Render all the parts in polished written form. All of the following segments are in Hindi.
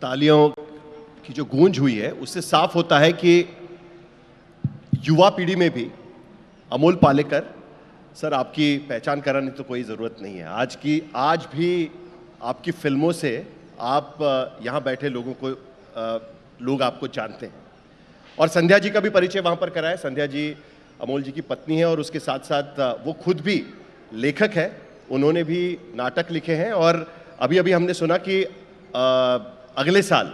तालियों की जो गूंज हुई है उससे साफ होता है कि युवा पीढ़ी में भी अमोल पालेकर सर आपकी पहचान कराने तो कोई ज़रूरत नहीं है। आज भी आपकी फिल्मों से आप यहाँ बैठे लोगों को लोग आपको जानते हैं। और संध्या जी का भी परिचय वहाँ पर कराया। संध्या जी अमोल जी की पत्नी है और उसके साथ साथ वो खुद भी लेखक है। उन्होंने भी नाटक लिखे हैं और अभी अभी हमने सुना कि अगले साल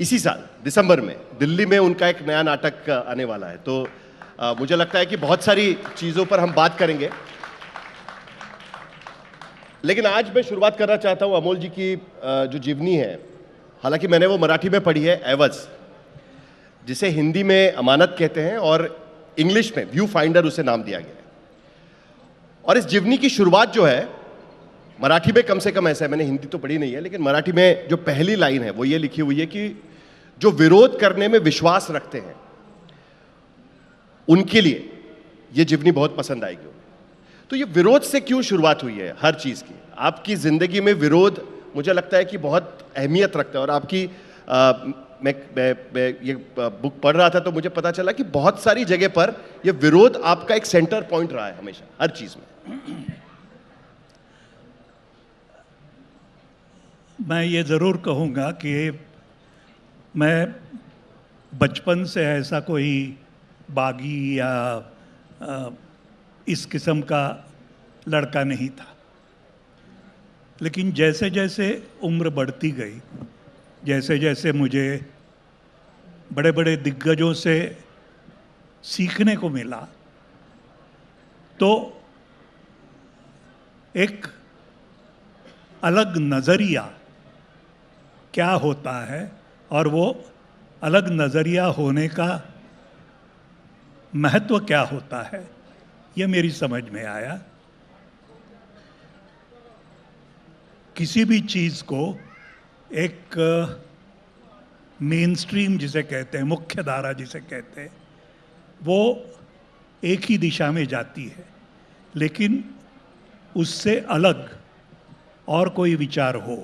इसी साल दिसंबर में दिल्ली में उनका एक नया नाटक आने वाला है। तो मुझे लगता है कि बहुत सारी चीज़ों पर हम बात करेंगे, लेकिन आज मैं शुरुआत करना चाहता हूं अमोल जी की जो जीवनी है। हालांकि मैंने वो मराठी में पढ़ी है, एवज, जिसे हिंदी में अमानत कहते हैं और इंग्लिश में व्यू फाइंडर उसे नाम दिया गया है। और इस जीवनी की शुरुआत जो है मराठी में कम से कम ऐसा है, मैंने हिंदी तो पढ़ी नहीं है, लेकिन मराठी में जो पहली लाइन है वो ये लिखी हुई है कि जो विरोध करने में विश्वास रखते हैं उनके लिए ये जीवनी बहुत पसंद आएगी। तो ये विरोध से क्यों शुरुआत हुई है हर चीज़ की? आपकी ज़िंदगी में विरोध मुझे लगता है कि बहुत अहमियत रखता है। और आपकी मैं ये बुक पढ़ रहा था तो मुझे पता चला कि बहुत सारी जगह पर ये विरोध आपका एक सेंटर पॉइंट रहा है हमेशा, हर चीज़ में। मैं ये ज़रूर कहूँगा कि मैं बचपन से ऐसा कोई बागी या इस किस्म का लड़का नहीं था, लेकिन जैसे जैसे उम्र बढ़ती गई, जैसे जैसे मुझे बड़े बड़े दिग्गजों से सीखने को मिला, तो एक अलग नज़रिया क्या होता है और वो अलग नज़रिया होने का महत्व क्या होता है, ये मेरी समझ में आया। किसी भी चीज़ को एक मेन स्ट्रीम जिसे कहते हैं, मुख्य धारा जिसे कहते हैं, वो एक ही दिशा में जाती है, लेकिन उससे अलग और कोई विचार हो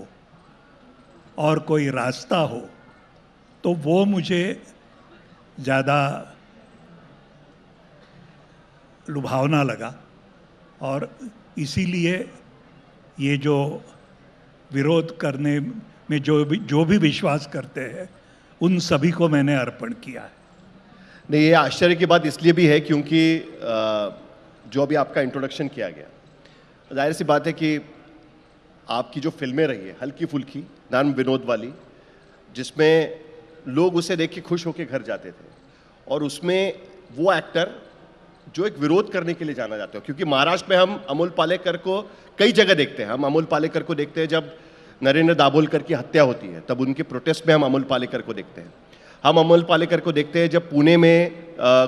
और कोई रास्ता हो तो वो मुझे ज़्यादा लुभावना लगा। और इसीलिए ये जो विरोध करने में जो भी विश्वास करते हैं उन सभी को मैंने अर्पण किया है। नहीं, ये आश्चर्य की बात इसलिए भी है क्योंकि जो अभी आपका इंट्रोडक्शन किया गया, जाहिर सी बात है कि आपकी जो फिल्में रही है हल्की फुल्की नाम विनोद वाली, जिसमें लोग उसे देख के खुश होकर घर जाते थे, और उसमें वो एक्टर जो एक विरोध करने के लिए जाना जाता है। क्योंकि महाराष्ट्र में हम अमोल पालेकर को कई जगह देखते हैं। हम अमोल पालेकर को देखते हैं जब नरेंद्र दाभोलकर की हत्या होती है, तब उनके प्रोटेस्ट में हम अमोल पालेकर को देखते हैं। हम अमोल पालेकर को देखते हैं जब पुणे में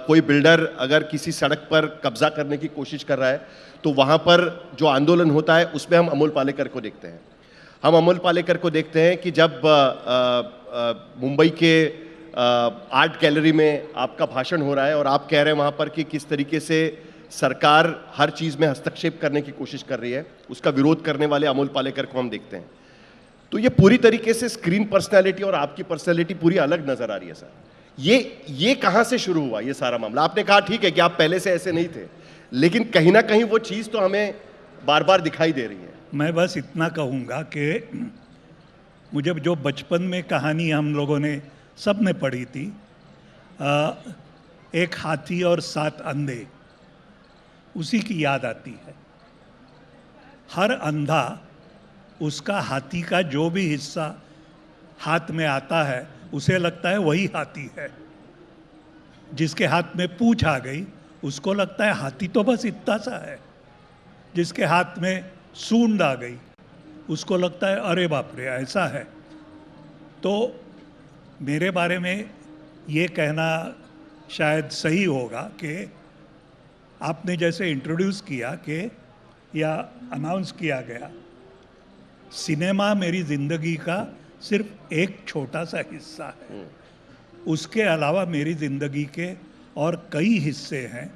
कोई बिल्डर अगर किसी सड़क पर कब्जा करने की कोशिश कर रहा है तो वहाँ पर जो आंदोलन होता है उसमें हम अमोल पालेकर को देखते हैं। हम अमोल पालेकर को देखते हैं कि जब मुंबई के आर्ट गैलरी में आपका भाषण हो रहा है और आप कह रहे हैं वहाँ पर कि किस तरीके से सरकार हर चीज़ में हस्तक्षेप करने की कोशिश कर रही है, उसका विरोध करने वाले अमोल पालेकर को हम देखते हैं। तो ये पूरी तरीके से स्क्रीन पर्सनैलिटी और आपकी पर्सनैलिटी पूरी अलग नज़र आ रही है सर। ये कहाँ से शुरू हुआ ये सारा मामला? आपने कहा ठीक है कि आप पहले से ऐसे नहीं थे, लेकिन कहीं ना कहीं वो चीज़ तो हमें बार बार दिखाई दे रही है। मैं बस इतना कहूँगा कि मुझे जो बचपन में कहानी हम लोगों ने सब ने पढ़ी थी, एक हाथी और 7 अंधे, उसी की याद आती है। हर अंधा उसका हाथी का जो भी हिस्सा हाथ में आता है उसे लगता है वही हाथी है। जिसके हाथ में पूंछ आ गई उसको लगता है हाथी तो बस इतना सा है। जिसके हाथ में सूंड आ गई उसको लगता है अरे बाप रे ऐसा है। तो मेरे बारे में ये कहना शायद सही होगा कि आपने जैसे इंट्रोड्यूस किया कि या अनाउंस किया गया, सिनेमा मेरी ज़िंदगी का सिर्फ एक छोटा सा हिस्सा है। उसके अलावा मेरी ज़िंदगी के और कई हिस्से हैं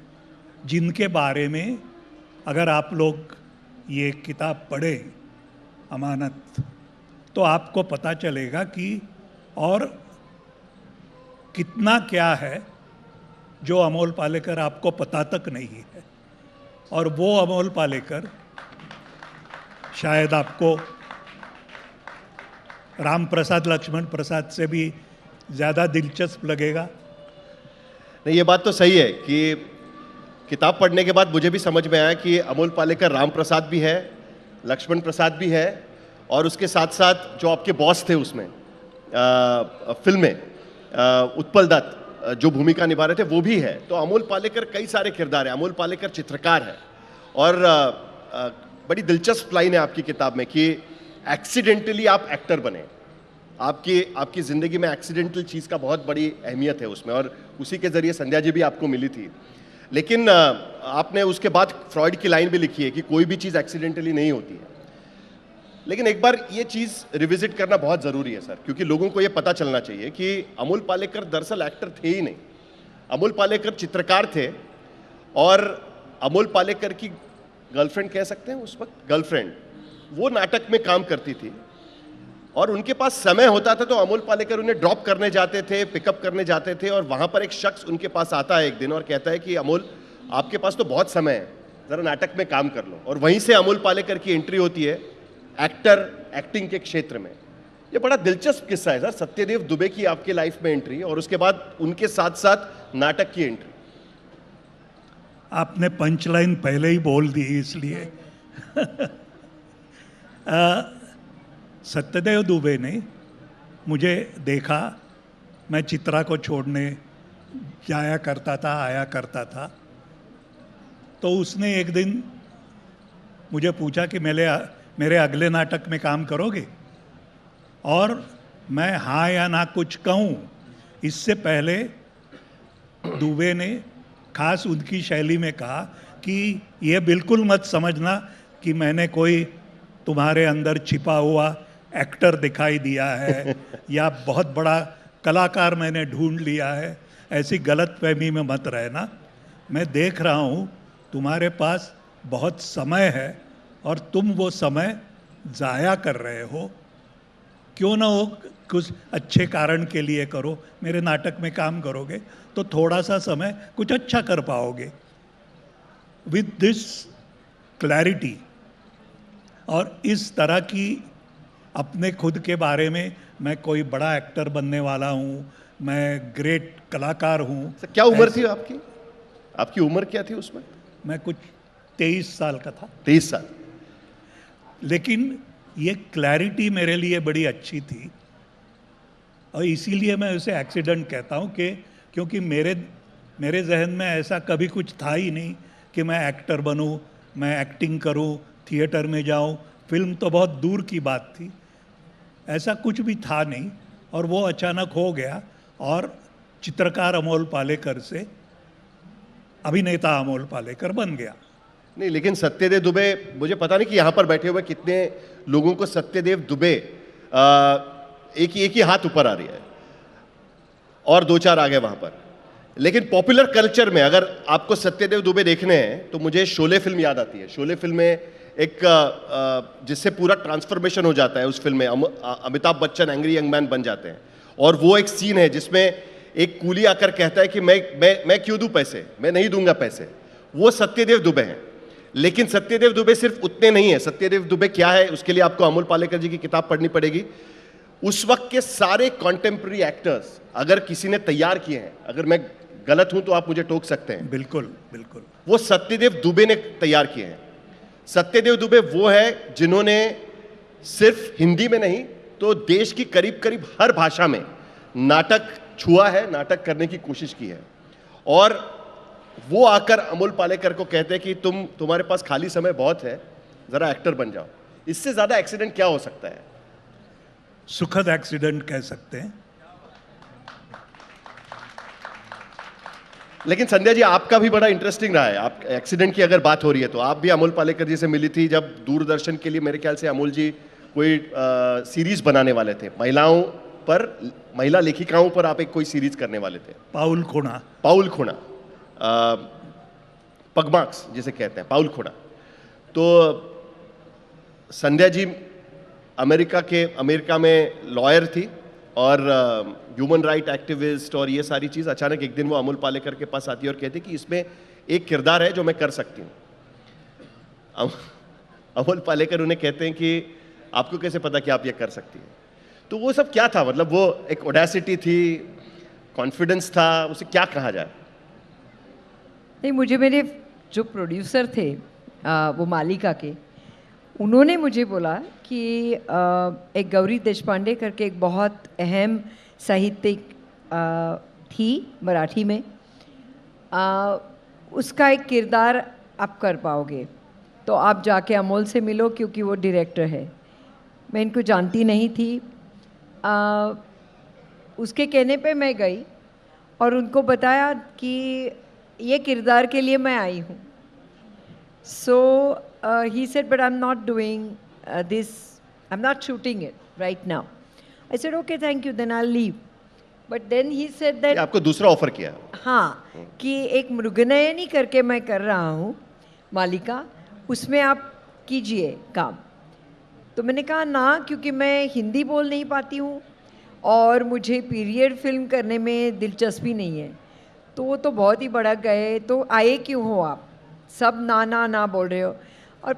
जिनके बारे में अगर आप लोग ये किताब पढ़ें, अमानत, तो आपको पता चलेगा कि और कितना क्या है जो अमोल पालेकर आपको पता तक नहीं है। और वो अमोल पालेकर शायद आपको राम प्रसाद लक्ष्मण प्रसाद से भी ज़्यादा दिलचस्प लगेगा। नहीं, ये बात तो सही है कि किताब पढ़ने के बाद मुझे भी समझ में आया कि अमोल पालेकर राम प्रसाद भी है, लक्ष्मण प्रसाद भी है, और उसके साथ साथ जो आपके बॉस थे उसमें फिल्म में उत्पल दत्त जो भूमिका निभा रहे थे वो भी है। तो अमोल पालेकर कई सारे किरदार है, अमोल पालेकर चित्रकार है। और बड़ी दिलचस्प लाइन है आपकी किताब में कि एक्सीडेंटली आप एक्टर बने। आपकी ज़िंदगी में एक्सीडेंटल चीज़ का बहुत बड़ी अहमियत है उसमें, और उसी के ज़रिए संध्या जी भी आपको मिली थी। लेकिन आपने उसके बाद फ्रॉइड की लाइन भी लिखी है कि कोई भी चीज़ एक्सीडेंटली नहीं होती है। लेकिन एक बार ये चीज़ रिविजिट करना बहुत ज़रूरी है सर, क्योंकि लोगों को ये पता चलना चाहिए कि अमोल पालेकर दरअसल एक्टर थे ही नहीं। अमोल पालेकर चित्रकार थे, और अमोल पालेकर की गर्लफ्रेंड कह सकते हैं उस वक्त, गर्लफ्रेंड वो नाटक में काम करती थी, और उनके पास समय होता था तो अमोल पालेकर उन्हें ड्रॉप करने जाते थे, पिकअप करने जाते थे। और वहाँ पर एक शख्स उनके पास आता है एक दिन और कहता है कि अमोल, आपके पास तो बहुत समय है, ज़रा नाटक में काम कर लो। और वहीं से अमोल पालेकर की एंट्री होती है एक्टिंग के क्षेत्र में। ये बड़ा दिलचस्प किस्सा है सर, सत्यदेव दुबे की आपके लाइफ में एंट्री, और उसके बाद उनके साथ साथ नाटक की एंट्री। आपने पंचलाइन पहले ही बोल दी इसलिए सत्यदेव दुबे ने मुझे देखा, मैं चित्रा को छोड़ने जाया करता था, आया करता था, तो उसने एक दिन मुझे पूछा कि मेरे अगले नाटक में काम करोगे, और मैं हाँ या ना कुछ कहूँ इससे पहले दुबे ने खास उनकी शैली में कहा कि ये बिल्कुल मत समझना कि मैंने कोई तुम्हारे अंदर छिपा हुआ एक्टर दिखाई दिया है या बहुत बड़ा कलाकार मैंने ढूंढ लिया है, ऐसी गलतफहमी में मत रहना। मैं देख रहा हूँ तुम्हारे पास बहुत समय है और तुम वो समय ज़ाया कर रहे हो, क्यों ना हो कुछ अच्छे कारण के लिए करो। मेरे नाटक में काम करोगे तो थोड़ा सा समय कुछ अच्छा कर पाओगे। विद दिस क्लैरिटी और इस तरह की अपने खुद के बारे में, मैं कोई बड़ा एक्टर बनने वाला हूँ, मैं ग्रेट कलाकार हूँ। क्या उम्र थी आपकी? आपकी उम्र क्या थी उसमें? मैं कुछ 23 साल का था। 23 साल। लेकिन ये क्लैरिटी मेरे लिए बड़ी अच्छी थी, और इसीलिए मैं उसे एक्सीडेंट कहता हूँ कि क्योंकि मेरे जहन में ऐसा कभी कुछ था ही नहीं कि मैं एक्टर बनूँ, मैं एक्टिंग करूँ, थिएटर में जाऊँ। फिल्म तो बहुत दूर की बात थी, ऐसा कुछ भी था नहीं, और वो अचानक हो गया। और चित्रकार अमोल पालेकर से अभिनेता अमोल पालेकर बन गया। नहीं, लेकिन सत्यदेव दुबे, मुझे पता नहीं कि यहाँ पर बैठे हुए कितने लोगों को सत्यदेव दुबे एक ही हाथ ऊपर आ रही है, और 2-4 आ गए वहाँ पर। लेकिन पॉपुलर कल्चर में अगर आपको सत्यदेव दुबे देखने हैं तो मुझे शोले फिल्म याद आती है। शोले फिल्म में एक जिससे पूरा ट्रांसफॉर्मेशन हो जाता है उस फिल्म में, Amitabh Bachchan angry young man बन जाते हैं, और वो एक सीन है जिसमें एक कूली आकर कहता है कि मैं क्यों दूं पैसे, मैं नहीं दूंगा पैसे। वो सत्यदेव दुबे हैं। लेकिन सत्यदेव दुबे सिर्फ उतने नहीं है। सत्यदेव दुबे क्या है उसके लिए आपको अमोल पालेकर जी की किताब पढ़नी पड़ेगी। उस वक्त के सारे कॉन्टेम्प्रेरी एक्टर्स अगर किसी ने तैयार किए हैं, अगर मैं गलत हूं तो आप मुझे टोक सकते हैं, बिल्कुल बिल्कुल, वो सत्यदेव दुबे ने तैयार किए हैं। सत्यदेव दुबे वो है जिन्होंने सिर्फ हिंदी में नहीं तो देश की करीब करीब हर भाषा में नाटक छुआ है, नाटक करने की कोशिश की है। और वो आकर अमोल पालेकर को कहते हैं कि तुम्हारे पास खाली समय बहुत है, जरा एक्टर बन जाओ। इससे ज्यादा एक्सीडेंट क्या हो सकता है? सुखद एक्सीडेंट कह सकते हैं। लेकिन संध्या जी, आपका भी बड़ा इंटरेस्टिंग रहा है। आप एक्सीडेंट की अगर बात हो रही है तो आप भी अमोल पालेकर जी से मिली थी जब दूरदर्शन के लिए मेरे ख्याल से अमोल जी कोई सीरीज बनाने वाले थे, महिलाओं पर, महिला लेखिकाओं पर आप एक कोई सीरीज करने वाले थे। पाउल खोना, पगमार्क्स जिसे कहते हैं, पाउल खोना। तो संध्या जी अमेरिका में लॉयर थी और ह्यूमन राइट एक्टिविस्ट और ये सारी चीज़, अचानक एक दिन वो अमोल पालेकर के पास आती है और कहती है कि इसमें एक किरदार है जो मैं कर सकती हूँ। अमोल पालेकर उन्हें कहते हैं कि आपको कैसे पता कि आप ये कर सकती हैं? तो वो सब क्या था, मतलब वो एक ऑडेसिटी थी, कॉन्फिडेंस था, उसे क्या कहा जाए? नहीं, मुझे मेरे जो प्रोड्यूसर थे वो मालिका के, उन्होंने मुझे बोला कि एक गौरी देशपांडे करके एक बहुत अहम साहित्यिक थी मराठी में, उसका एक किरदार आप कर पाओगे तो आप जाके अमोल से मिलो क्योंकि वो डायरेक्टर है। मैं इनको जानती नहीं थी। उसके कहने पे मैं गई और उनको बताया कि ये किरदार के लिए मैं आई हूँ। So he said but I am not doing this, I am not shooting it right now. I said okay thank you, then I leave. But then he said that आपको दूसरा ऑफर किया? हाँ, कि एक मृगनयनी करके मैं कर रहा हूँ मालिका, उसमें आप कीजिए काम। तो मैंने कहा ना, क्योंकि मैं हिंदी बोल नहीं पाती हूँ और मुझे पीरियड फिल्म करने में दिलचस्पी नहीं है। तो वो तो बहुत ही भड़क गए, तो आए क्यों हो आप, सब ना ना ना बोल रहे हो। और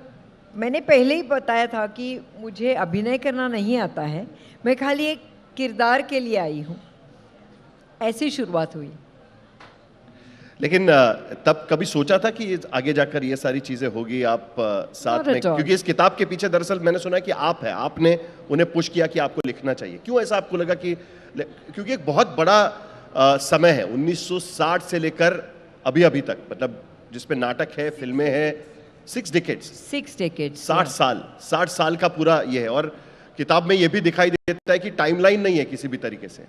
मैंने पहले ही बताया था कि मुझे अभिनय करना नहीं आता है, मैं खाली एक किरदार के लिए आई हूँ। ऐसी शुरुआत हुई। लेकिन तब कभी सोचा था कि आगे जाकर ये सारी चीजें होगी आप साथ Not में? at all. क्योंकि इस किताब के पीछे दरअसल मैंने सुना है कि आप है, आपने उन्हें पुश किया कि आपको लिखना चाहिए। क्यों ऐसा आपको लगा कि, क्योंकि एक बहुत बड़ा समय है 1960 से लेकर अभी अभी तक, मतलब जिसपे नाटक है, फिल्में हैं, 6 decades, 60 साल का पूरा ये है। और किताब में ये भी दिखाई देता है कि टाइमलाइन नहीं है किसी भी तरीके से।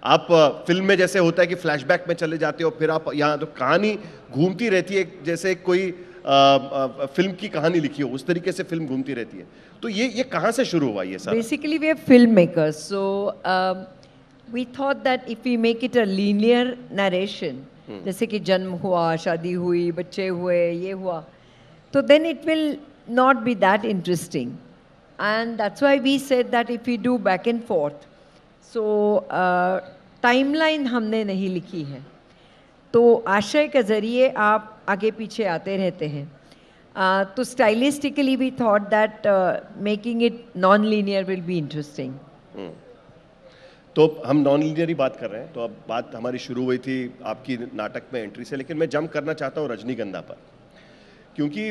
आप फिल्म में जैसे होता है कि फ्लैशबैक में चले जाते हो, फिर आप यहाँ, तो कहानी घूमती रहती है, जैसे कोई फिल्म की कहानी लिखी हो उस तरीके से फिल्म घूमती रहती है। तो ये कहाँ से शुरू हुआ ये सारा? Basically we are film makers, so we thought that if we make it a linear narration, जैसे कि जन्म हुआ, शादी हुई, बच्चे हुए, ये हुआ, तो then it will not be that interesting. And that's why we said that if we do back and forth, so timeline हमने नहीं लिखी है, तो आशय के ज़रिए आप आगे पीछे आते रहते हैं। तो stylistically we thought that making it non linear will be interesting. तो हम नॉन लीनियर ही बात कर रहे हैं, तो अब बात हमारी शुरू हुई थी आपकी नाटक में एंट्री से, लेकिन मैं जंप करना चाहता हूँ रजनीगंधा पर, क्योंकि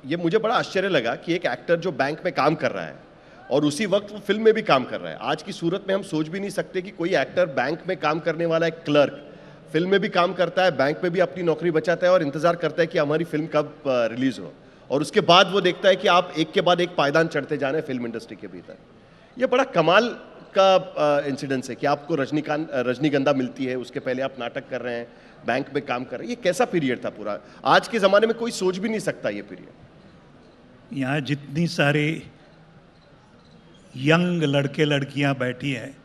ये मुझे बड़ा आश्चर्य लगा कि एक एक्टर जो बैंक में काम कर रहा है और उसी वक्त वो फिल्म में भी काम कर रहा है। आज की सूरत में हम सोच भी नहीं सकते कि कोई एक्टर बैंक में काम करने वाला एक क्लर्क फिल्म में भी काम करता है, बैंक में भी अपनी नौकरी बचाता है और इंतजार करता है कि हमारी फिल्म कब रिलीज हो, और उसके बाद वो देखता है कि आप एक के बाद एक पायदान चढ़ते जा रहे हैं फिल्म इंडस्ट्री के भीतर। ये बड़ा कमाल का इंसिडेंस है कि आपको रजनीगंधा मिलती है, उसके पहले आप नाटक कर रहे हैं, बैंक में काम कर रहे हैं। ये कैसा पीरियड था पूरा? आज के ज़माने में कोई सोच भी नहीं सकता ये पीरियड। यहाँ जितनी सारे यंग लड़के लड़कियाँ बैठी हैं,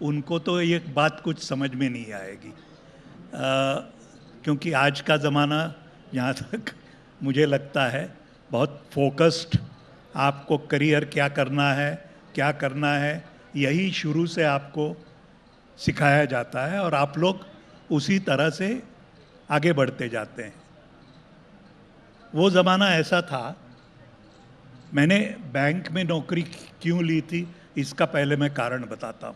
उनको तो ये बात कुछ समझ में नहीं आएगी, क्योंकि आज का ज़माना जहाँ तक मुझे लगता है बहुत फोकस्ड, आपको करियर क्या करना है यही शुरू से आपको सिखाया जाता है और आप लोग उसी तरह से आगे बढ़ते जाते हैं। वो ज़माना ऐसा था। मैंने बैंक में नौकरी क्यों ली थी इसका पहले मैं कारण बताता हूँ,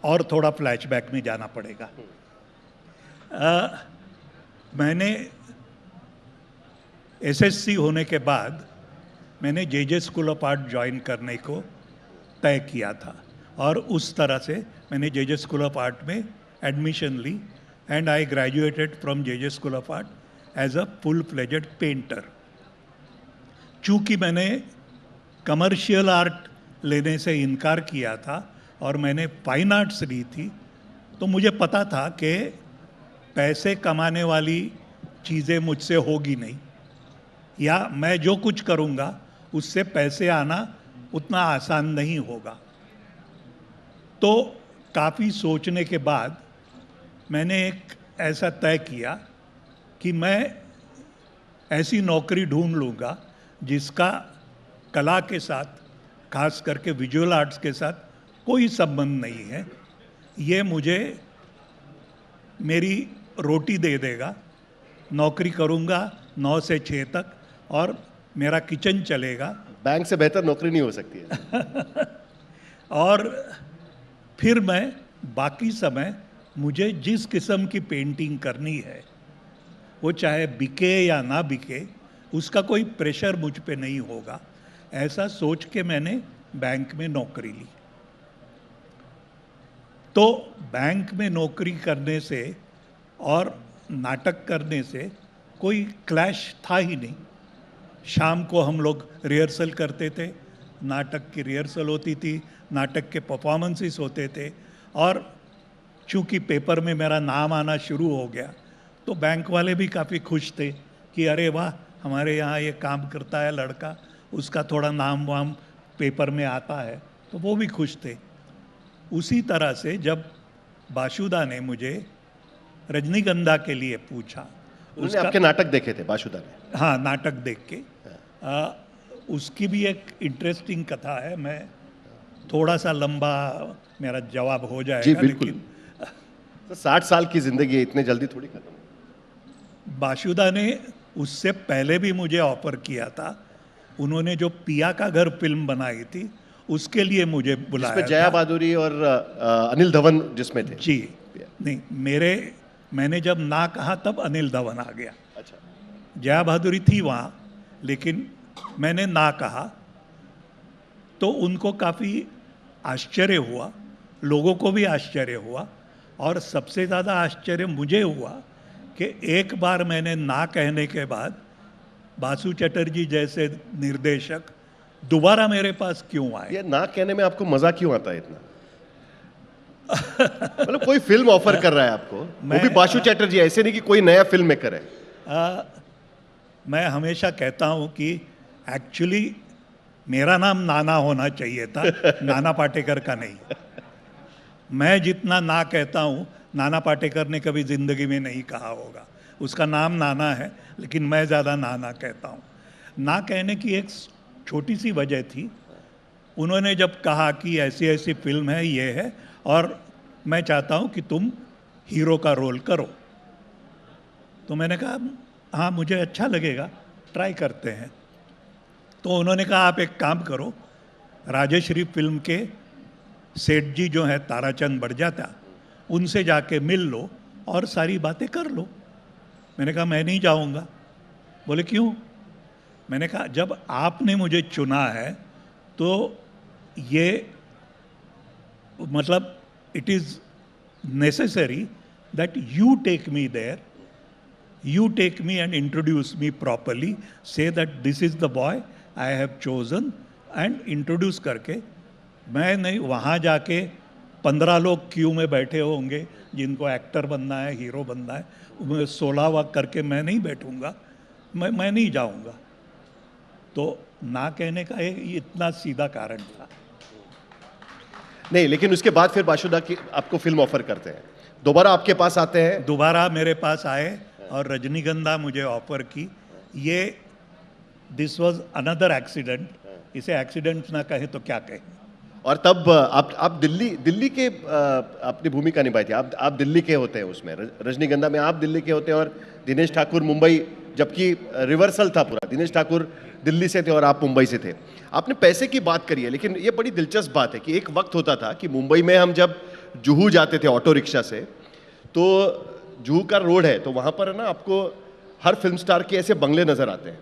और थोड़ा फ्लैशबैक में जाना पड़ेगा। मैंने एसएससी होने के बाद मैंने J School of art join करने को तय किया था, और उस तरह से मैंने जे स्कूल ऑफ आर्ट में एडमिशन ली, and I graduated from J School of Art as a full fledged painter. चूँकि मैंने कमर्शियल आर्ट लेने से इनकार किया था और मैंने फाइन आर्ट्स ली थी, तो मुझे पता था कि पैसे कमाने वाली चीज़ें मुझसे होगी नहीं, या मैं जो कुछ करूँगा उससे पैसे आना उतना आसान नहीं होगा। तो काफ़ी सोचने के बाद मैंने एक ऐसा तय किया कि मैं ऐसी नौकरी ढूंढ लूँगा जिसका कला के साथ, खास करके विजुअल आर्ट्स के साथ कोई संबंध नहीं है। ये मुझे मेरी रोटी दे देगा, नौकरी करूँगा 9 से 6 तक और मेरा किचन चलेगा। बैंक से बेहतर नौकरी नहीं हो सकती है। और फिर मैं बाकी समय मुझे जिस किस्म की पेंटिंग करनी है, वो चाहे बिके या ना बिके, उसका कोई प्रेशर मुझ पे नहीं होगा, ऐसा सोच के मैंने बैंक में नौकरी ली। तो बैंक में नौकरी करने से और नाटक करने से कोई क्लैश था ही नहीं। शाम को हम लोग रिहर्सल करते थे, नाटक की रिहर्सल होती थी, नाटक के परफॉर्मेंसेस होते थे, और चूंकि पेपर में मेरा नाम आना शुरू हो गया तो बैंक वाले भी काफ़ी खुश थे कि अरे वाह, हमारे यहाँ ये काम करता है लड़का, उसका थोड़ा नाम वाम पेपर में आता है, तो वो भी खुश थे। उसी तरह से जब बासुदा ने मुझे रजनीगंधा के लिए पूछा, उन्होंने आपके नाटक देखे थे बासुदा ने? हाँ, नाटक देख के। उसकी भी एक इंटरेस्टिंग कथा है, मैं थोड़ा सा लंबा मेरा जवाब हो जाएगा। जी बिल्कुल। लेकिन तो 60 साल की जिंदगी है, इतने जल्दी थोड़ी खत्म। बासुदा ने उससे पहले भी मुझे ऑफर किया था। उन्होंने जो पिया का घर फिल्म बनाई थी, उसके लिए मुझे बुलाया जिसमें जया था। बहादुरी और अनिल धवन जिसमें थे। जी नहीं, मैंने जब ना कहा तब अनिल धवन आ गया। अच्छा। जया बहादुरी थी वहाँ, लेकिन मैंने ना कहा तो उनको काफ़ी आश्चर्य हुआ, लोगों को भी आश्चर्य हुआ, और सबसे ज़्यादा आश्चर्य मुझे हुआ कि एक बार मैंने ना कहने के बाद बासु चटर्जी जैसे निर्देशक दोबारा मेरे पास क्यों आए। ये ना कहने में आपको मजा क्यों आता है इतना? मतलब कोई फिल्म ऑफर कर रहा है आपको, वो भी बासु चटर्जी, ऐसे नहीं कि कोई नया फिल्म मेकर है। मैं हमेशा कहता हूँ कि एक्चुअली मेरा नाम नाना होना चाहिए था, नाना पाटेकर का नहीं। मैं जितना ना कहता हूँ, नाना पाटेकर ने कभी ज़िंदगी में नहीं कहा होगा। उसका नाम नाना है, लेकिन मैं ज़्यादा नाना कहता हूँ। ना कहने की एक छोटी सी वजह थी। उन्होंने जब कहा कि ऐसी ऐसी फिल्म है, ये है, और मैं चाहता हूँ कि तुम हीरो का रोल करो, तो मैंने कहा हाँ, मुझे अच्छा लगेगा, ट्राई करते हैं। तो उन्होंने कहा आप एक काम करो, राजेश्री फिल्म के सेठ जी जो है ताराचंद बड़जात्या, उनसे जाके मिल लो और सारी बातें कर लो। मैंने कहा मैं नहीं जाऊंगा। बोले क्यों? मैंने कहा जब आपने मुझे चुना है तो ये मतलब it is necessary that you take me there, you take me and introduce me properly, say that this is the boy I have chosen, and introduce करके, मैं नहीं वहाँ जाके 15 लोग क्यू में बैठे होंगे जिनको एक्टर बनना है, हीरो बनना है, 16 वक्त करके मैं नहीं बैठूंगा, मैं नहीं जाऊंगा। तो ना कहने का इतना सीधा कारण था। नहीं, लेकिन उसके बाद फिर बासुदा की आपको फिल्म ऑफर करते हैं, दोबारा आपके पास आते हैं। दोबारा मेरे पास आए और रजनीगंधा मुझे ऑफर की। ये दिस वाज अनदर एक्सीडेंट, इसे एक्सीडेंट ना कहे तो क्या कहें। और तब आप दिल्ली के अपनी भूमिका निभाई थी। आप दिल्ली के होते हैं उसमें, रजनीगंधा में आप दिल्ली के होते हैं और दिनेश ठाकुर मुंबई, जबकि रिवर्सल था पूरा, दिनेश ठाकुर दिल्ली से थे और आप मुंबई से थे। आपने पैसे की बात करी है, लेकिन ये बड़ी दिलचस्प बात है कि एक वक्त होता था कि मुंबई में हम जब जुहू जाते थे ऑटो रिक्शा से, तो जुहू का रोड है, तो वहाँ पर है ना आपको हर फिल्म स्टार के ऐसे बंगले नज़र आते हैं।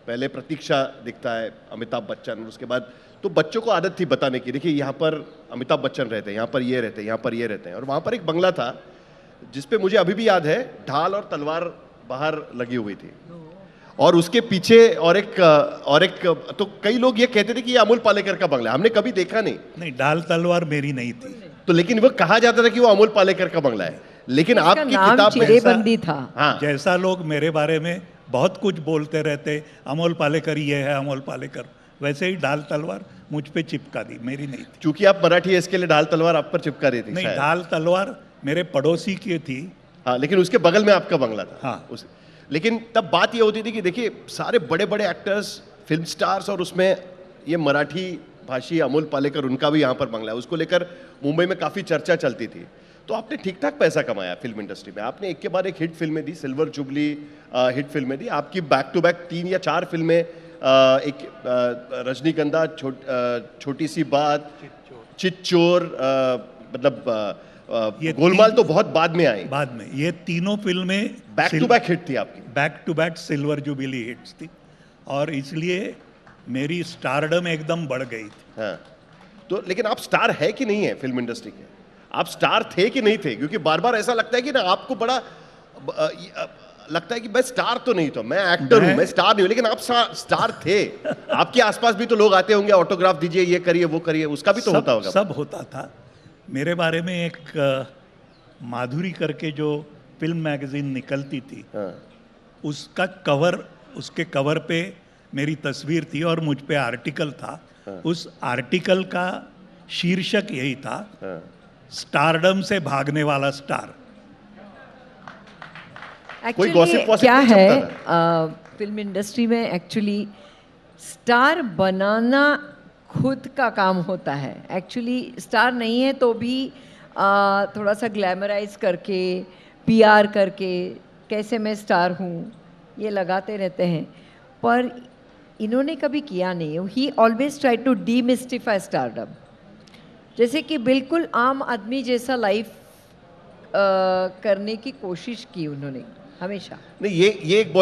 पहले प्रतीक्षा दिखता है, अमिताभ बच्चन, उसके बाद तो बच्चों को आदत थी बताने की, देखिए यहाँ पर अमिताभ बच्चन रहते हैं, यहाँ पर ये रहते हैं, यहाँ पर ये रहते हैं। और वहाँ पर एक बंगला था जिसपे मुझे अभी भी याद है ढाल और तलवार बाहर लगी हुई थी, और उसके पीछे और एक तो कई लोग ये कहते थे कि ये अमोल पालेकर का बंगला है। हमने कभी देखा नहीं। ढाल तलवार मेरी नहीं थी, तो लेकिन वो कहा जाता था कि वो अमोल पालेकर का बंगला है। लेकिन आपकी किताब में चिरेबंदी था। हाँ, जैसा लोग मेरे बारे में बहुत कुछ बोलते रहते, अमोल पालेकर ये है, अमोल पालेकर, वैसे ही ढाल तलवार मुझ पे चिपका दी, मेरी नहीं थी। क्योंकि आप मराठी है, इसके लिए ढाल तलवार आप पर चिपका दी थी। नहीं, शायद। ढाल तलवार मेरे पड़ोसी की थी। हाँ, लेकिन उसके बगल में आपका बंगला था। हाँ। लेकिन तब बात ये होती थी कि देखिए सारे बड़े बड़े एक्टर्स, फिल्म स्टार्स, और उसमें ये मराठी भाषी अमोल पालेकर, उनका भी यहाँ पर बंगला है, उसको लेकर मुंबई में काफ़ी चर्चा चलती थी। तो आपने ठीक ठाक पैसा कमाया फिल्म इंडस्ट्री में, आपने एक के बाद एक हिट फिल्में दी, सिल्वर जुबली हिट फिल्में दी, आपकी बैक टू बैक 3 या 4 फिल्में, एक रजनीगंधा, छोटी सी बात, चिच्चोर, मतलब गोलमाल तो बहुत बाद में आई। बाद में ये तीनों फिल्में बैक टू बैक हिट थी आपकी, back to back silver jubilee hits थी, और इसलिए मेरी स्टारडम एकदम बढ़ गई थी। हाँ, तो लेकिन आप स्टार है कि नहीं है फिल्म इंडस्ट्री के? आप स्टार थे कि नहीं थे? क्योंकि बार बार ऐसा लगता है कि ना आपको बड़ा लगता है कि मैं स्टार तो नहीं था, मैं एक्टर हूं, मैं स्टार नहीं हूं, लेकिन आप स्टार थे। आपके आसपास भी तो लोग आते होंगे, ऑटोग्राफ दीजिए, ये करिए, वो करिए, उसका भी तो होता होगा। सब होता था। मेरे बारे में एक माधुरी करके जो फिल्म मैगजीन निकलती थी, उसका कवर, उसके कवर पे मेरी तस्वीर थी और मुझ पे आर्टिकल था। उस आर्टिकल का शीर्षक यही था, स्टारडम से भागने वाला स्टार। एक्चुअली क्या है, फिल्म इंडस्ट्री में एक्चुअली स्टार बनाना खुद का काम होता है। एक्चुअली स्टार नहीं है तो भी थोड़ा सा ग्लैमराइज करके, पीआर करके, कैसे मैं स्टार हूँ, ये लगाते रहते हैं, पर इन्होंने कभी किया नहीं। He always try to demystify stardom, जैसे कि बिल्कुल आम आदमी जैसा लाइफ करने की कोशिश की उन्होंने हमेशा। नहीं, ये एक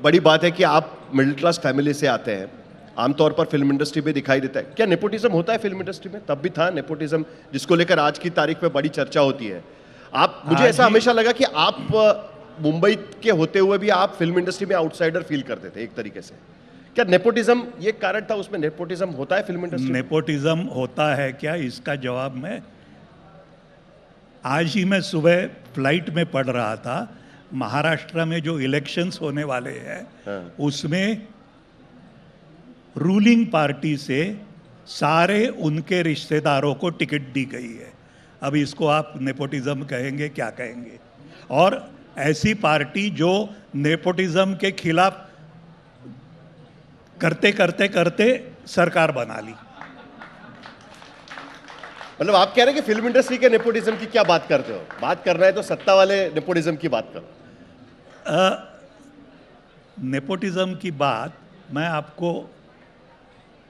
बड़ी बात है कि आप मिडिल क्लास फैमिली से आते हैं, आमतौर पर फिल्म इंडस्ट्री में दिखाई देता है। क्या नेपोटिज्म होता है फिल्म इंडस्ट्री में? तब भी था नेपोटिज्म, जिसको लेकर आज की तारीख में बड़ी चर्चा होती है। मुझे ऐसा हमेशा लगा कि आप मुंबई के होते हुए भी आप फिल्म इंडस्ट्री में आउटसाइडर फील करते थे एक तरीके से। क्या नेपोटिज्म ये कारण था उसमें? नेपोटिज्म होता है फिल्म इंडस्ट्री में? नेपोटिज्म होता है क्या, इसका जवाब मैं आज ही मैं सुबह फ्लाइट में पढ़ रहा था। महाराष्ट्र में जो इलेक्शंस होने वाले हैं, उसमें रूलिंग पार्टी से सारे उनके रिश्तेदारों को टिकट दी गई है। अब इसको आप नेपोटिज्म कहेंगे, क्या कहेंगे? और ऐसी पार्टी जो नेपोटिज्म के खिलाफ करते करते करते सरकार बना ली। मतलब आप कह रहे हैं कि फिल्म इंडस्ट्री के नेपोटिज्म की क्या बात करते हो? बात करना है तो सत्ता वाले नेपोटिज्म की बात करो। नेपोटिज्म की बात मैं आपको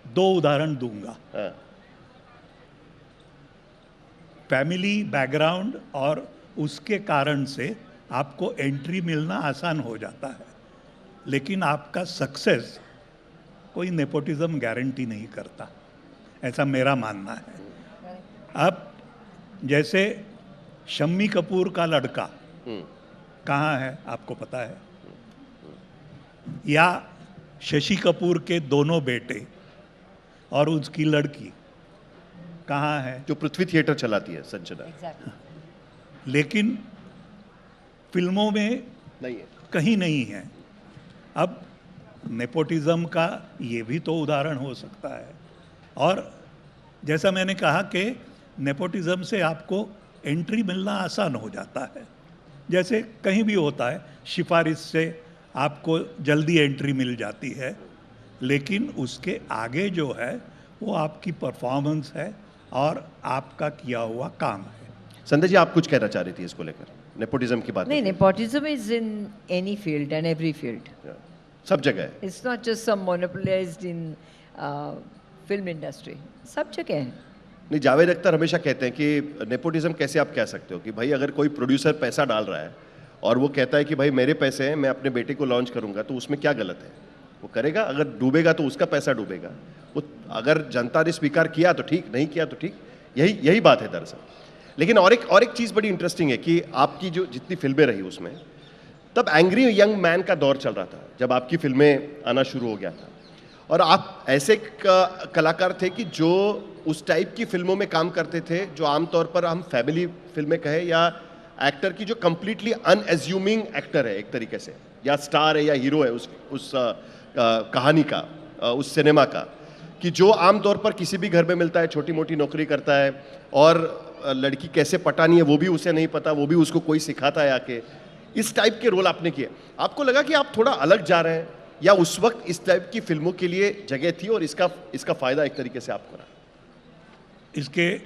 2 उदाहरण दूंगा। फैमिली बैकग्राउंड और उसके कारण से आपको एंट्री मिलना आसान हो जाता है, लेकिन आपका सक्सेस कोई नेपोटिज्म गारंटी नहीं करता, ऐसा मेरा मानना है। अब जैसे शम्मी कपूर का लड़का कहाँ है आपको पता है, या शशि कपूर के दोनों बेटे और उसकी लड़की कहाँ है? जो पृथ्वी थिएटर चलाती है, संजना। लेकिन फिल्मों में नहीं है, कहीं नहीं है। अब नेपोटिज्म का ये भी तो उदाहरण हो सकता है। और जैसा मैंने कहा कि नेपोटिज्म से आपको एंट्री मिलना आसान हो जाता है, जैसे कहीं भी होता है, सिफारिश से आपको जल्दी एंट्री मिल जाती है, लेकिन उसके आगे जो है वो आपकी परफॉर्मेंस है और आपका किया हुआ काम है। संध्या जी, आप कुछ कहना चाह रही थी इसको लेकर, नेपोटिज्म की बात? नहीं, nepotism is in any field and every field, सब जगह है। It's not just some monopolised in film industry, सब जगह है। नहीं, जावेद अख्तर हमेशा कहते हैं कि नेपोटिज्म कैसे आप कह सकते हो कि भाई अगर कोई प्रोड्यूसर पैसा डाल रहा है और वो कहता है कि भाई मेरे पैसे हैं, मैं अपने बेटे को लॉन्च करूंगा, तो उसमें क्या गलत है? वो करेगा, अगर डूबेगा तो उसका पैसा डूबेगा। वो अगर जनता ने स्वीकार किया तो ठीक, नहीं किया तो ठीक, यही बात है दरअसल। लेकिन और एक चीज़ बड़ी इंटरेस्टिंग है कि आपकी जो जितनी फिल्में रही उसमें, तब एंग्री यंग मैन का दौर चल रहा था जब आपकी फिल्में आना शुरू हो गया था, और आप ऐसे कलाकार थे कि जो उस टाइप की फिल्मों में काम करते थे जो आमतौर पर हम फैमिली फिल्में कहें, या एक्टर की जो कंप्लीटली अनएज्यूमिंग एक्टर है एक तरीके से, या स्टार है या हीरो है उस कहानी का, उस सिनेमा का, कि जो आमतौर पर किसी भी घर में मिलता है, छोटी मोटी नौकरी करता है और लड़की कैसे पटानी है वो भी उसे नहीं पता, वो भी उसको कोई सिखाता है आके। इस टाइप के रोल आपने किए। आपको लगा कि आप थोड़ा अलग जा रहे हैं या उस वक्त इस टाइप की फिल्मों के लिए जगह थी और इसका फायदा एक तरीके से आपको रहा? इसके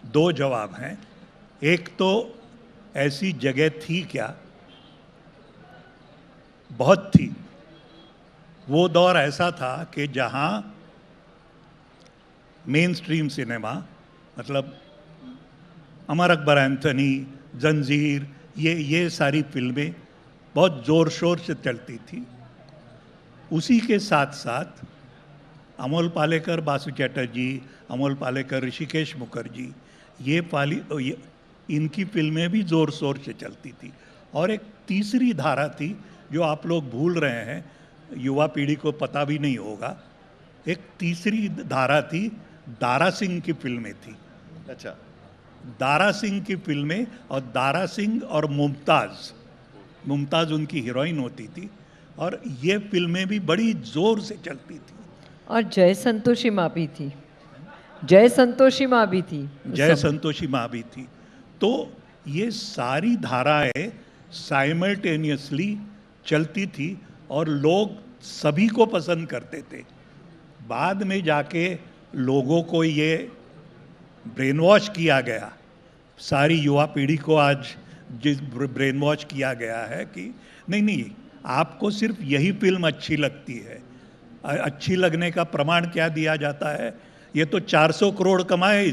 दो जवाब हैं। एक तो ऐसी जगह थी क्या, बहुत थी। वो दौर ऐसा था कि जहां मेन स्ट्रीम सिनेमा, मतलब अमर अकबर एंथनी, जंजीर, ये सारी फिल्में बहुत ज़ोर शोर से चलती थी। उसी के साथ साथ अमोल पालेकर, बासु चैटर्जी, अमोल पालेकर, ऋषिकेश मुखर्जी, इनकी फिल्में भी ज़ोर शोर से चलती थी। और एक तीसरी धारा थी जो आप लोग भूल रहे हैं, युवा पीढ़ी को पता भी नहीं होगा। एक तीसरी धारा थी, दारा सिंह की फिल्में थी। अच्छा। दारा सिंह की फिल्में, और दारा सिंह और मुमताज़ उनकी हीरोइन होती थी, और ये फिल्में भी बड़ी जोर से चलती थी। और जय संतोषी माँ भी थी, जय संतोषी माँ भी थी, जय संतोषी माँ भी थी। तो ये सारी धाराएं साइमल्टेनियसली चलती थी और लोग सभी को पसंद करते थे। बाद में जाके लोगों को ये ब्रेन वॉश किया गया, सारी युवा पीढ़ी को आज जिस ब्रेन वॉश किया गया है कि नहीं, आपको सिर्फ यही फिल्म अच्छी लगती है। अच्छी लगने का प्रमाण क्या दिया जाता है? ये तो 400 करोड़ कमाए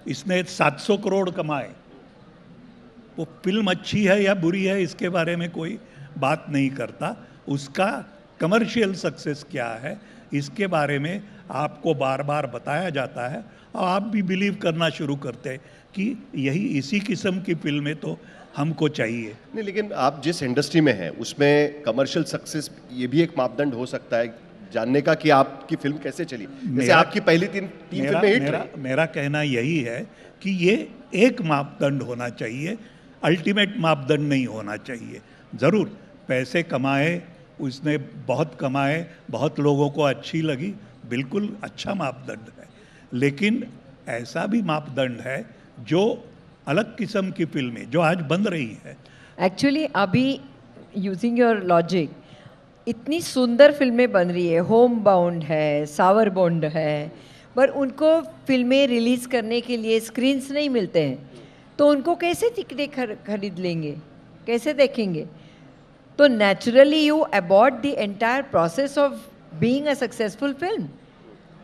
इसने 700 करोड़ कमाए। वो फिल्म अच्छी है या बुरी है इसके बारे में कोई बात नहीं करता, उसका कमर्शियल सक्सेस क्या है इसके बारे में आपको बार बार बताया जाता है, और आप भी बिलीव करना शुरू करते हैं कि इसी किस्म की फिल्में तो हमको चाहिए। नहीं, लेकिन आप जिस इंडस्ट्री में हैं उसमें कमर्शियल सक्सेस ये भी एक मापदंड हो सकता है जानने का कि आपकी फिल्म कैसे चली। जैसे आपकी पहली तीन फिल्में हिट रही। मेरा कहना यही है कि ये एक मापदंड होना चाहिए, अल्टीमेट मापदंड नहीं होना चाहिए। ज़रूर पैसे कमाए, उसने बहुत कमाए, बहुत लोगों को अच्छी लगी, बिल्कुल अच्छा मापदंड है, लेकिन ऐसा भी मापदंड है जो अलग किस्म की फिल्में जो आज बन रही है। एक्चुअली अभी यूजिंग योर लॉजिक, इतनी सुंदर फिल्में बन रही है, होम बाउंड है, सावर बॉन्ड है, पर उनको फिल्में रिलीज़ करने के लिए स्क्रीन्स नहीं मिलते हैं, तो उनको कैसे टिकटें खरीद लेंगे, कैसे देखेंगे? तो naturally you abort the entire process of being a successful film.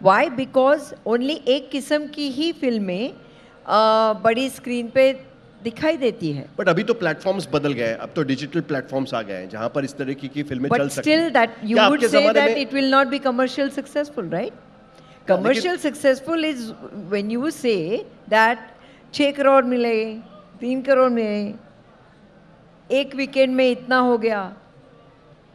Why? Because only एक किस्म की ही फिल्में बड़ी स्क्रीन पे दिखाई देती है। बट अभी तो प्लेटफॉर्म्स बदल गए, अब तो डिजिटल प्लेटफॉर्म्स आ गए हैं जहां पर इस तरह की फिल्में चल सकती हैं। But still that you would say that it will not be commercial successful, right? Commercial successful is when you say that 6 crore मिले, 3 करोड़ मिले, एक वीकेंड में इतना हो गया,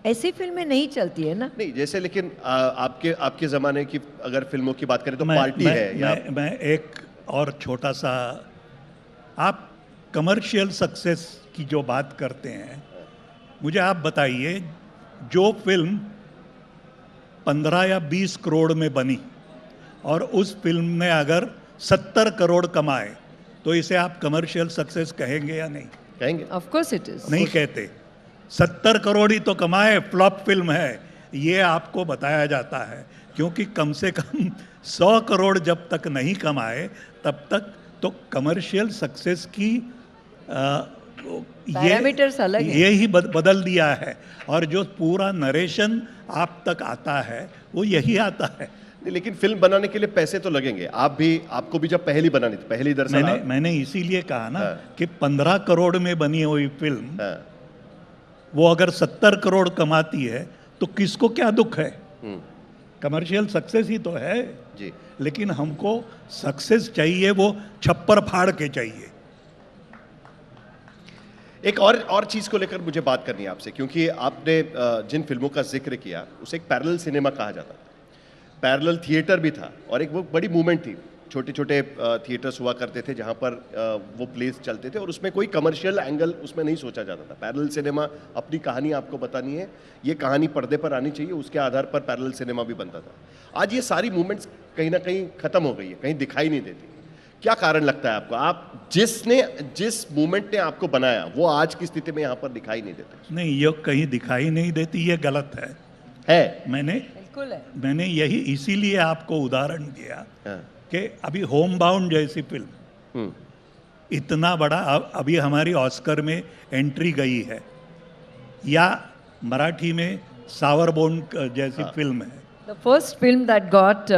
ऐसी फिल्में नहीं चलती है ना। नहीं, जैसे लेकिन आपके ज़माने की अगर फिल्मों की बात करें तो पार्टी है या मैं एक और छोटा सा, आप कमर्शियल सक्सेस की जो बात करते हैं, मुझे आप बताइए, जो फिल्म 15 या 20 करोड़ में बनी और उस फिल्म ने अगर 70 करोड़ कमाए, तो इसे आप कमर्शियल सक्सेस कहेंगे या नहीं? कहेंगे। Of course it is. नहीं कहते। 70 करोड़ ही तो कमाए, फ्लॉप फिल्म है, ये आपको बताया जाता है, क्योंकि कम से कम 100 करोड़ जब तक नहीं कमाए तब तक तो कमर्शियल सक्सेस की पैरामीटर्स अलग हैं। ये ही बदल दिया है, और जो पूरा नरेशन आप तक आता है वो यही आता है। लेकिन फिल्म बनाने के लिए पैसे तो लगेंगे। आपको भी जब पहली बनानी थी, पहली दरअसल मैंने इसीलिए कहा ना कि 15 करोड़ में बनी हुई फिल्म वो अगर 70 करोड़ कमाती है तो किसको क्या दुख है? कमर्शियल सक्सेस ही तो है जी। लेकिन हमको सक्सेस चाहिए, वो छप्पर फाड़ के चाहिए। एक और चीज को लेकर मुझे बात करनी है आपसे, क्योंकि आपने जिन फिल्मों का जिक्र किया उसे एक पैरेलल सिनेमा कहा जाता था, पैरेलल थिएटर भी था, और एक वो बड़ी मूवमेंट थी। छोटे छोटे थिएटर्स हुआ करते थे जहाँ पर वो प्लेस चलते थे और उसमें कोई कमर्शियल एंगल उसमें नहीं सोचा जाता था। पैरेलल सिनेमा अपनी कहानी आपको बतानी है, ये कहानी पर्दे पर आनी चाहिए, उसके आधार पर पैरेलल सिनेमा भी बनता था। आज ये सारी मूवमेंट्स कहीं ना कहीं ख़त्म हो गई है, कहीं दिखाई नहीं देती। क्या कारण लगता है आपको? आप जिस मूवमेंट ने आपको बनाया वो आज की स्थिति में यहाँ पर दिखाई नहीं देता नहीं, ये कहीं दिखाई नहीं देती, ये गलत है। बिल्कुल है। मैंने यही इसीलिए आपको उदाहरण दिया हाँ। कि अभी होम बाउंड जैसी फिल्म हम्म, इतना बड़ा अभी हमारी ऑस्कर में एंट्री गई है, या मराठी में सावरबोन जैसी फिल्म है, The first film that got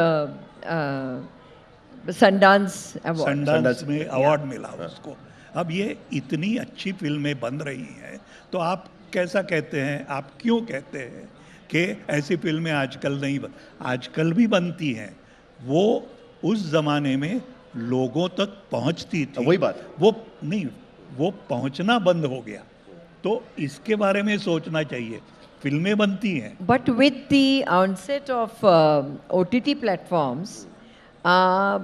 Sundance Award. Sundance में अवार्ड मिला उसको। अब ये इतनी अच्छी फिल्में बन रही हैं, तो आप कैसा कहते हैं, आप क्यों कहते हैं कि ऐसी फिल्में आजकल नहीं आजकल भी बनती हैं? वो उस जमाने में लोगों तक पहुंचती थी, वही बात है। वो नहीं, वो पहुंचना बंद हो गया, तो इसके बारे में सोचना चाहिए। फिल्में बनती हैं, But with the onset of OTT platforms,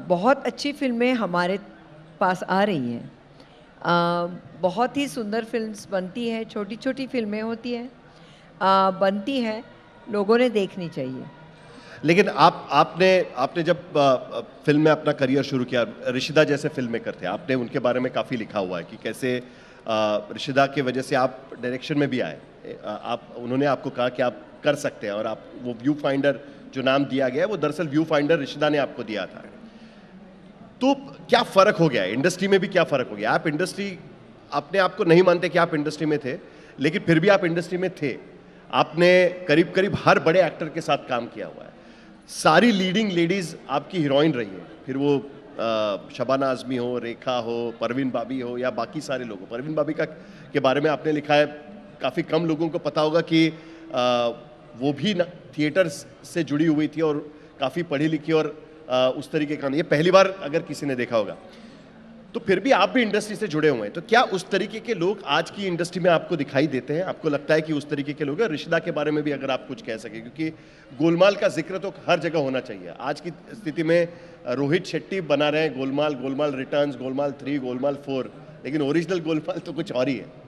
बहुत अच्छी फिल्में हमारे पास आ रही हैं। बहुत ही सुंदर फिल्म्स बनती हैं, छोटी छोटी फिल्में होती हैं, बनती हैं, लोगों ने देखनी चाहिए। लेकिन आपने जब फिल्म में अपना करियर शुरू किया, ऋषिदा जैसे फिल्म मेकर थे, आपने उनके बारे में काफ़ी लिखा हुआ है कि कैसे ऋषिदा की वजह से आप डायरेक्शन में भी आए। उन्होंने आपको कहा कि आप कर सकते हैं, और आप वो व्यू फाइंडर जो नाम दिया गया है वो दरअसल व्यू फाइंडर ऋषिदा ने आपको दिया था। तो क्या फ़र्क हो गया इंडस्ट्री में भी? क्या फ़र्क हो गया? आप इंडस्ट्री, अपने आप को नहीं मानते कि आप इंडस्ट्री में थे, लेकिन फिर भी आप इंडस्ट्री में थे। आपने करीब करीब हर बड़े एक्टर के साथ काम किया हुआ है, सारी लीडिंग लेडीज आपकी हीरोइन रही है, फिर वो शबाना आजमी हो, रेखा हो, परवीन बाबी हो, या बाकी सारे लोग हो। परवीन बाबी के बारे में आपने लिखा है, काफ़ी कम लोगों को पता होगा कि वो भी थिएटर से जुड़ी हुई थी और काफ़ी पढ़ी लिखी और उस तरीके का नहीं। ये पहली बार अगर किसी ने देखा होगा, तो फिर भी आप भी इंडस्ट्री से जुड़े हुए हैं, तो क्या उस तरीके के लोग आज की इंडस्ट्री में आपको दिखाई देते हैं? आपको लगता है कि उस तरीके के लोग हैं? ऋषिदा के बारे में भी अगर आप कुछ कह सकें, क्योंकि गोलमाल का जिक्र तो हर जगह होना चाहिए। आज की स्थिति में रोहित शेट्टी बना रहे हैं गोलमाल, गोलमाल रिटर्न्स, गोलमाल 3, गोलमाल 4, लेकिन ओरिजिनल गोलमाल तो कुछ और ही है।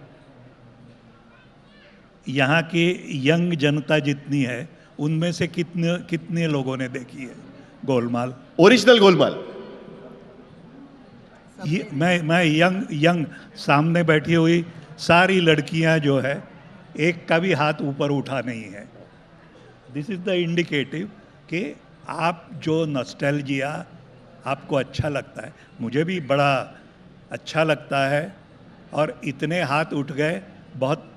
यहाँ की यंग जनता जितनी है, उनमें से कितने लोगों ने देखी है गोलमाल, ओरिजिनल गोलमाल? ये मैं यंग सामने बैठी हुई सारी लड़कियां जो है, एक का भी हाथ ऊपर उठा नहीं है। दिस इज द इंडिकेटिव कि आप जो नॉस्टैल्जिया आपको अच्छा लगता है, मुझे भी बड़ा अच्छा लगता है, और इतने हाथ उठ गए, बहुत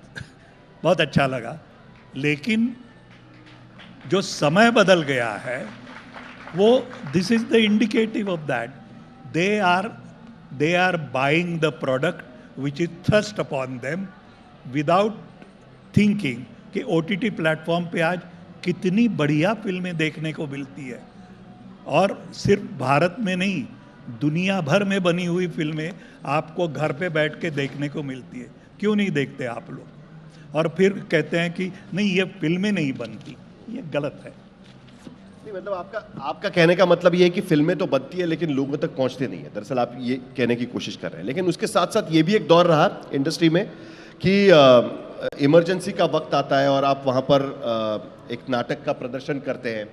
बहुत अच्छा लगा। लेकिन जो समय बदल गया है, वो this is the indicative of that they are buying the product which is thrust upon them without thinking कि OTT प्लेटफॉर्म पे आज कितनी बढ़िया फिल्में देखने को मिलती है, और सिर्फ भारत में नहीं, दुनिया भर में बनी हुई फिल्में आपको घर पे बैठ के देखने को मिलती है। क्यों नहीं देखते आप लोग? और फिर कहते हैं कि नहीं, ये फिल्में नहीं बनती। ये गलत है। मतलब आपका कहने का मतलब ये है कि फिल्में तो बनती है लेकिन लोगों तक पहुंचते नहीं है। दरअसल आप ये कहने की कोशिश कर रहे हैं, लेकिन उसके साथ साथ ये भी एक दौर रहा इंडस्ट्री में कि इमरजेंसी का वक्त आता है और आप वहाँ पर एक नाटक का प्रदर्शन करते हैं।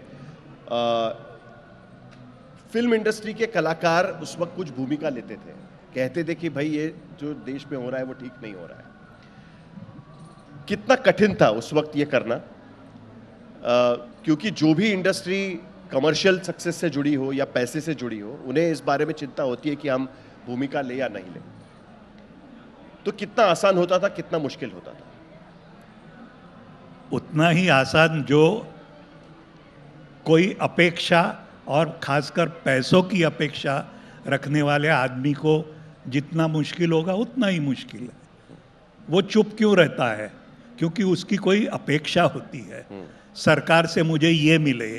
फिल्म इंडस्ट्री के कलाकार उस वक्त कुछ भूमिका लेते थे, कहते थे कि भाई ये जो देश में हो रहा है वो ठीक नहीं हो रहा है। कितना कठिन था उस वक्त ये करना, क्योंकि जो भी इंडस्ट्री कमर्शियल सक्सेस से जुड़ी हो या पैसे से जुड़ी हो, उन्हें इस बारे में चिंता होती है कि हम भूमिका ले या नहीं ले। तो कितना आसान होता था, कितना मुश्किल होता था? उतना ही आसान जो कोई अपेक्षा, और खासकर पैसों की अपेक्षा रखने वाले आदमी को जितना मुश्किल होगा उतना ही मुश्किल है। वो चुप क्यों रहता है? क्योंकि उसकी कोई अपेक्षा होती है, सरकार से मुझे ये मिले,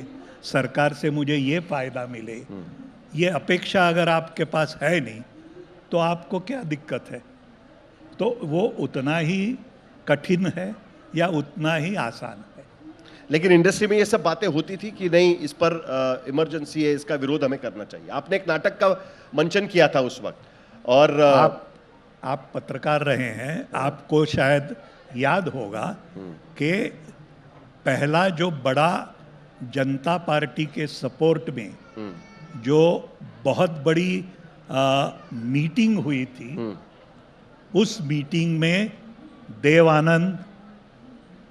सरकार से मुझे ये फायदा मिले। ये अपेक्षा अगर आपके पास है नहीं, तो आपको क्या दिक्कत है? तो वो उतना ही कठिन है या उतना ही आसान है। लेकिन इंडस्ट्री में ये सब बातें होती थी कि नहीं, इस पर इमरजेंसी है, इसका विरोध हमें करना चाहिए। आपने एक नाटक का मंचन किया था उस वक्त, और आप पत्रकार रहे हैं, आपको शायद याद होगा कि पहला जो बड़ा जनता पार्टी के सपोर्ट में जो बहुत बड़ी मीटिंग हुई थी, उस मीटिंग में देव आनंद,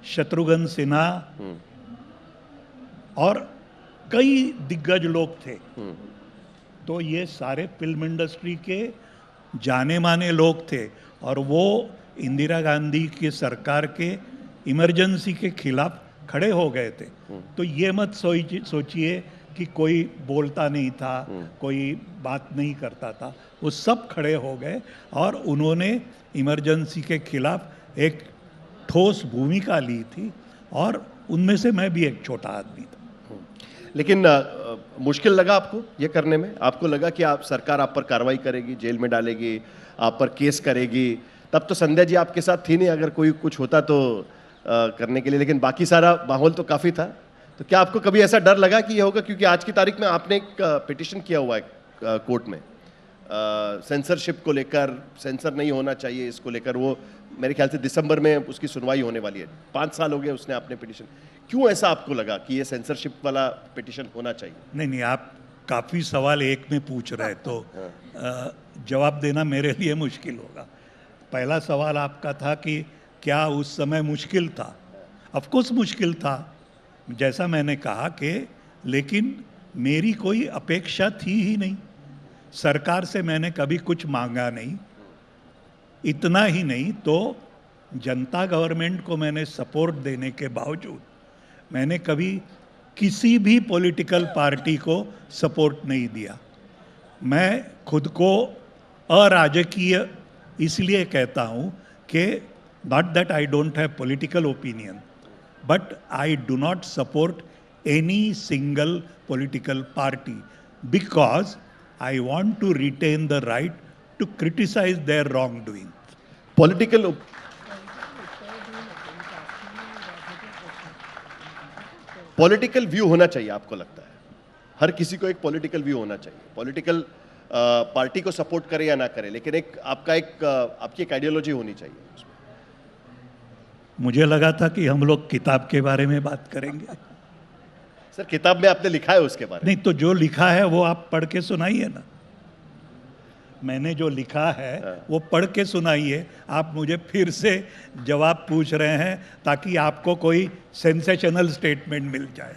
शत्रुघ्न सिन्हा और कई दिग्गज लोग थे। तो ये सारे फिल्म इंडस्ट्री के जाने माने लोग थे और वो इंदिरा गांधी की सरकार के इमरजेंसी के खिलाफ खड़े हो गए थे। तो ये मत सोचिए कि कोई बोलता नहीं था, कोई बात नहीं करता था, वो सब खड़े हो गए और उन्होंने इमरजेंसी के खिलाफ एक ठोस भूमिका ली थी और उनमें से मैं भी एक छोटा आदमी था। लेकिन मुश्किल लगा आपको ये करने में? आपको लगा कि आप सरकार आप पर कार्रवाई करेगी, जेल में डालेगी, आप पर केस करेगी? तब तो संध्या जी आपके साथ थी नहीं, अगर कोई कुछ होता तो करने के लिए, लेकिन बाकी सारा माहौल तो काफ़ी था। तो क्या आपको कभी ऐसा डर लगा कि ये होगा? क्योंकि आज की तारीख में आपने एक पिटिशन किया हुआ है कोर्ट में सेंसरशिप को लेकर, सेंसर नहीं होना चाहिए इसको लेकर, वो मेरे ख्याल से दिसंबर में उसकी सुनवाई होने वाली है। 5 साल हो गए उसने आपने पिटिशन, क्यों ऐसा आपको लगा कि ये सेंसरशिप वाला पिटिशन होना चाहिए? नहीं, आप काफ़ी सवाल एक में पूछ रहे तो जवाब देना मेरे लिए मुश्किल होगा। पहला सवाल आपका था कि क्या उस समय मुश्किल था? ऑफ कोर्स मुश्किल था, जैसा मैंने कहा कि लेकिन मेरी कोई अपेक्षा थी ही नहीं, सरकार से मैंने कभी कुछ मांगा नहीं। इतना ही नहीं तो जनता गवर्नमेंट को मैंने सपोर्ट देने के बावजूद मैंने कभी किसी भी पॉलिटिकल पार्टी को सपोर्ट नहीं दिया। मैं खुद को अराजकीय इसलिए कहता हूँ कि not that I don't have political opinion, but I do not support any single political party because I want to retain the right to criticize their wrongdoing. Political view होना चाहिए, आपको लगता है? हर किसी को एक पॉलिटिकल व्यू होना चाहिए, पॉलिटिकल पार्टी को सपोर्ट करे या ना करे, लेकिन एक आपकी एक आइडियोलॉजी होनी चाहिए। मुझे लगा था कि हम लोग किताब के बारे में बात करेंगे। सर, किताब में आपने लिखा है उसके बारे में? नहीं, तो जो लिखा है वो आप पढ़ के सुनाइए ना। मैंने जो लिखा है वो पढ़ के सुनाइए। आप मुझे फिर से जवाब पूछ रहे हैं ताकि आपको कोई सेंसेशनल स्टेटमेंट मिल जाए।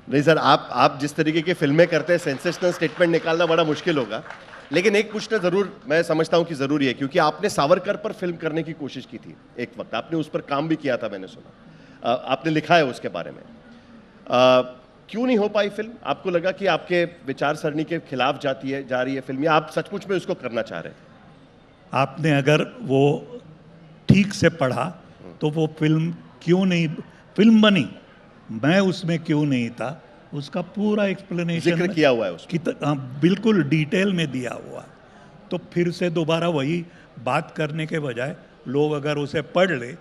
नहीं सर, आप जिस तरीके की फिल्में करते हैं, सेंसेशनल स्टेटमेंट निकालना बड़ा मुश्किल होगा। लेकिन एक पूछना जरूर मैं समझता हूं कि जरूरी है, क्योंकि आपने सावरकर पर फिल्म करने की कोशिश की थी एक वक्त, आपने उस पर काम भी किया था, मैंने सुना, आपने लिखा है उसके बारे में। क्यों नहीं हो पाई फिल्म? आपको लगा कि आपके विचार सरणी के खिलाफ जा रही है फिल्म, या आप सचमुच में उसको करना चाह रहे हैं? आपने अगर वो ठीक से पढ़ा तो वो फिल्म क्यों नहीं फिल्म बनी, मैं उसमें क्यों नहीं था, उसका पूरा एक्सप्लेनेशन जिक्र किया हुआ है उसमें, बिल्कुल डिटेल में दिया हुआ। तो फिर से दोबारा वही बात करने के बजाय लोग अगर उसे पढ़ ले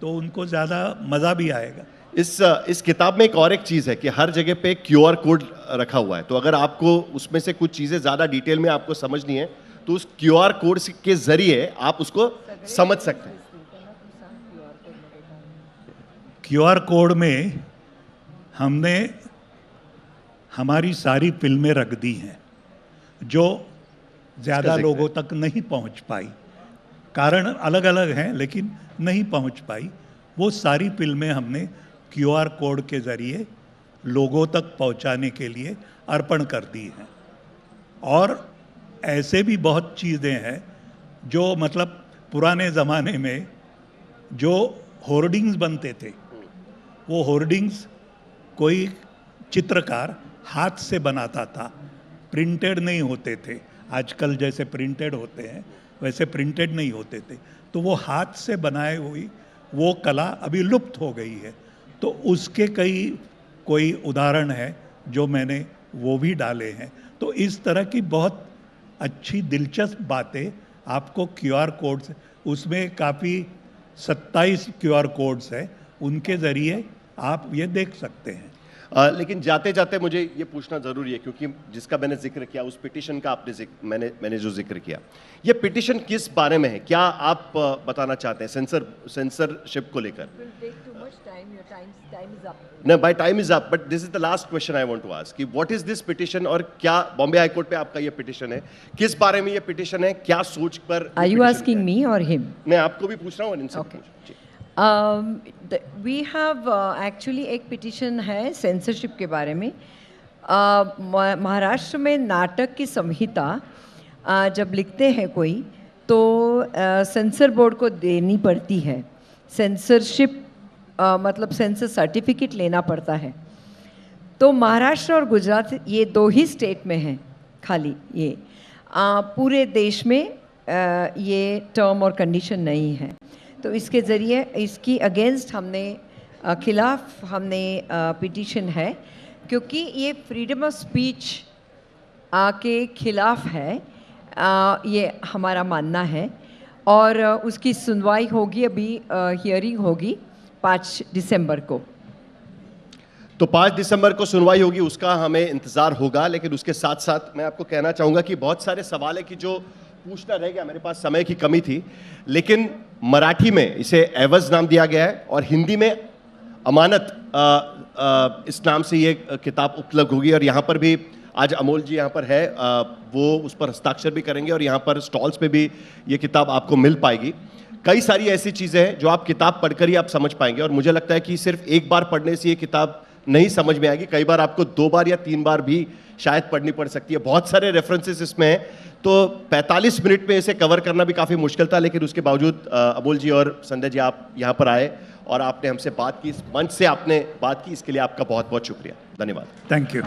तो उनको ज़्यादा मज़ा भी आएगा। इस किताब में एक और एक चीज़ है कि हर जगह पे QR कोड रखा हुआ है, तो अगर आपको उसमें से कुछ चीज़ें ज़्यादा डिटेल में आपको समझनी है तो उस QR कोड के ज़रिए आप उसको समझ सकते हैं। QR कोड में हमने हमारी सारी फिल्में रख दी हैं जो ज़्यादा लोगों तक नहीं पहुंच पाई, कारण अलग अलग हैं लेकिन नहीं पहुंच पाई। वो सारी फिल्में हमने QR कोड के ज़रिए लोगों तक पहुंचाने के लिए अर्पण कर दी हैं। और ऐसे भी बहुत चीज़ें हैं जो मतलब पुराने ज़माने में जो होर्डिंग्स बनते थे, वो होर्डिंग्स कोई चित्रकार हाथ से बनाता था, प्रिंटेड नहीं होते थे। आजकल जैसे प्रिंटेड होते हैं वैसे प्रिंटेड नहीं होते थे। तो वो हाथ से बनाए हुई वो कला अभी लुप्त हो गई है। तो उसके कोई उदाहरण है जो मैंने वो भी डाले हैं। तो इस तरह की बहुत अच्छी दिलचस्प बातें आपको QR कोड्स, उसमें काफ़ी 27 QR कोड्स हैं, उनके ज़रिए आप ये देख सकते हैं। लेकिन जाते जाते मुझे ये पूछना जरूरी है, क्योंकि जिसका मैंने जिक्र किया, उस पिटीशन का आपने मैंने जो जिक्र किया, ये पिटीशन किस बारे में है? क्या आप बताना चाहते हैं सेंसरशिप को लेकर? much time? Your time is up. No, my time is up, but this is the last question I want to ask. कि what is this petition और क्या बॉम्बे हाई कोर्ट पे आपका ये पिटिशन है? किस बारे में ये पिटिशन है? क्या सोच पर? Are you asking me or him? मैं आपको भी पूछ रहा हूँ और इनसे भी Okay. पूछ रहा हूँ। जी। We have actually एक पिटिशन है सेंसरशिप के बारे में. महाराष्ट्र में नाटक की संहिता जब लिखते हैं कोई तो सेंसर बोर्ड को देनी पड़ती है. सेंसरशिप मतलब सेंसर सर्टिफिकेट लेना पड़ता है. तो महाराष्ट्र और गुजरात ये दो ही स्टेट में हैं खाली. ये पूरे देश में ये टर्म और कंडीशन नहीं है. तो इसके ज़रिए इसकी अगेंस्ट हमने खिलाफ हमने पिटीशन है क्योंकि ये फ्रीडम ऑफ स्पीच के खिलाफ है. ये हमारा मानना है और उसकी सुनवाई होगी. अभी हियरिंग होगी 5 दिसंबर को. तो 5 दिसंबर को सुनवाई होगी, उसका हमें इंतज़ार होगा. लेकिन उसके साथ साथ मैं आपको कहना चाहूँगा कि बहुत सारे सवाल है कि जो पूछना रह गया. मेरे पास समय की कमी थी, लेकिन मराठी में इसे एवज़ नाम दिया गया है और हिंदी में अमानत इस नाम से ये किताब उपलब्ध होगी. और यहाँ पर भी आज अमोल जी यहाँ पर है, वो उस पर हस्ताक्षर भी करेंगे और यहाँ पर स्टॉल्स पे भी ये किताब आपको मिल पाएगी. कई सारी ऐसी चीज़ें हैं जो आप किताब पढ़कर ही आप समझ पाएंगे. और मुझे लगता है कि सिर्फ एक बार पढ़ने से ये किताब नहीं समझ में आएगी, कई बार आपको 2 बार या 3 बार भी शायद पढ़नी पड़ सकती है. बहुत सारे रेफरेंसेस इसमें हैं, तो 45 मिनट में इसे कवर करना भी काफ़ी मुश्किल था. लेकिन उसके बावजूद अमोल जी और संजय जी आप यहाँ पर आए और आपने हमसे बात की, इस मंच से आपने बात की, इसके लिए आपका बहुत बहुत शुक्रिया. धन्यवाद. Thank you.